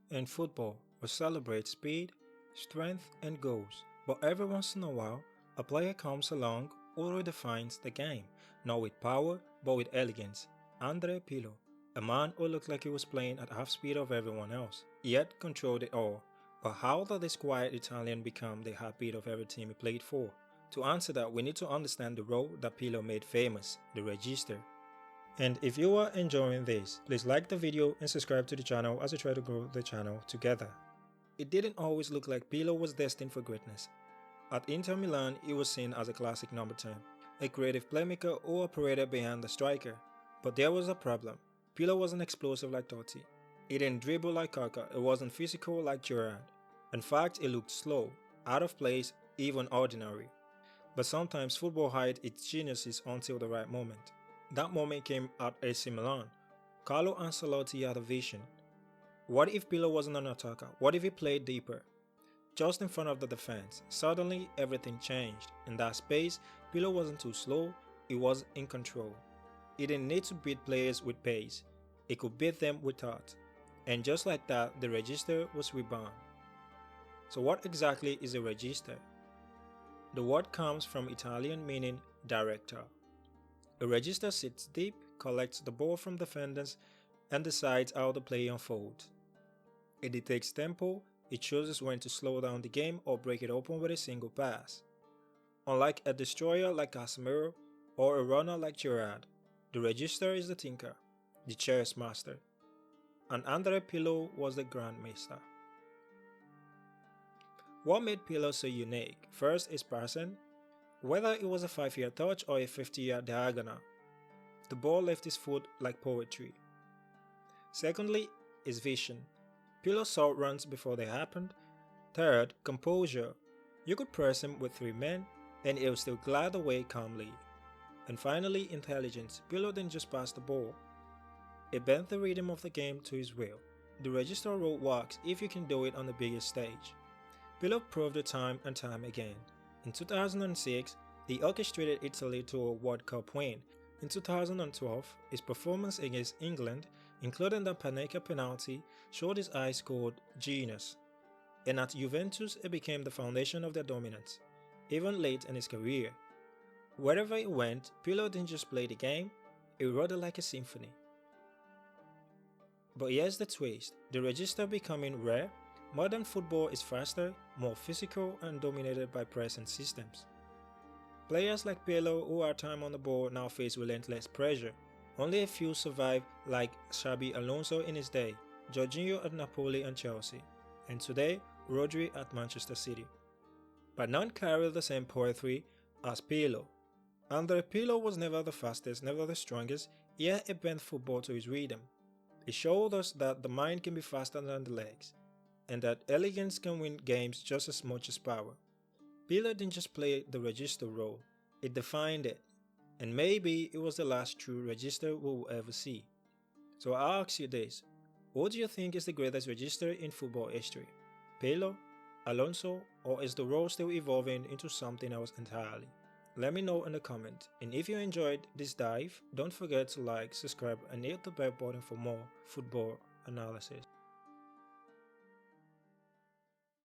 In football, we celebrate speed, strength, and goals, but every once in a while, a player comes along who redefines the game, not with power, but with elegance. Andrea Pirlo, a man who looked like he was playing at half speed of everyone else, yet controlled it all. But how did this quiet Italian become the heartbeat of every team he played for? To answer that, we need to understand the role that Pirlo made famous, the Regista. And if you are enjoying this, please like the video and subscribe to the channel as we try to grow the channel together. It didn't always look like Pirlo was destined for greatness. At Inter Milan, he was seen as a classic number 10, a creative playmaker who operated behind the striker. But there was a problem. Pirlo wasn't explosive like Totti. He didn't dribble like Kaká, it wasn't physical like Gerrard. In fact, he looked slow, out of place, even ordinary. But sometimes football hides its geniuses until the right moment. That moment came at AC Milan. Carlo Ancelotti had a vision. What if Pirlo wasn't an attacker? What if he played deeper? Just in front of the defense. Suddenly, everything changed. In that space, Pirlo wasn't too slow, he was in control. He didn't need to beat players with pace. He could beat them with thought. And just like that, the Regista was reborn. So what exactly is a Regista? The word comes from Italian meaning director. A Regista sits deep, collects the ball from defenders, and decides how the play unfolds. It detects tempo, it chooses when to slow down the game or break it open with a single pass. Unlike a destroyer like Casemiro or a runner like Gerrard, the Regista is the thinker, the chess master. And Andrea Pirlo was the grandmaster. What made Pirlo so unique? First is passing. Whether it was a 5-yard touch or a 50-yard diagonal, the ball left his foot like poetry. Secondly is vision. Pirlo saw runs before they happened. Third, composure. You could press him with 3 men and he would still glide away calmly. And finally, intelligence. Pirlo didn't just pass the ball. He bent the rhythm of the game to his will. The Regista rule works if you can do it on the biggest stage. Pirlo proved it time and time again. In 2006, he orchestrated Italy to a World Cup win. In 2012, his performance against England, including the Panenka penalty, showed his ice-cold genius. And at Juventus, it became the foundation of their dominance, even late in his career. Wherever he went, Pirlo didn't just play the game, he wrote it like a symphony. But here's the twist, the Regista becoming rare. Modern football is faster, more physical, and dominated by pressing systems. Players like Pirlo who are time on the ball now face relentless pressure. Only a few survive, like Xabi Alonso in his day, Jorginho at Napoli and Chelsea, and today Rodri at Manchester City. But none carry the same poetry as Pirlo. Andrea Pirlo was never the fastest, never the strongest, yet he bent football to his rhythm. He showed us that the mind can be faster than the legs, and that elegance can win games just as much as power. Pirlo didn't just play the Regista role, it defined it, and maybe it was the last true Regista we will ever see. So I ask you this, what do you think is the greatest Regista in football history? Pirlo, Alonso, or is the role still evolving into something else entirely? Let me know in the comment, and if you enjoyed this dive, don't forget to like, subscribe and hit the bell button for more football analysis.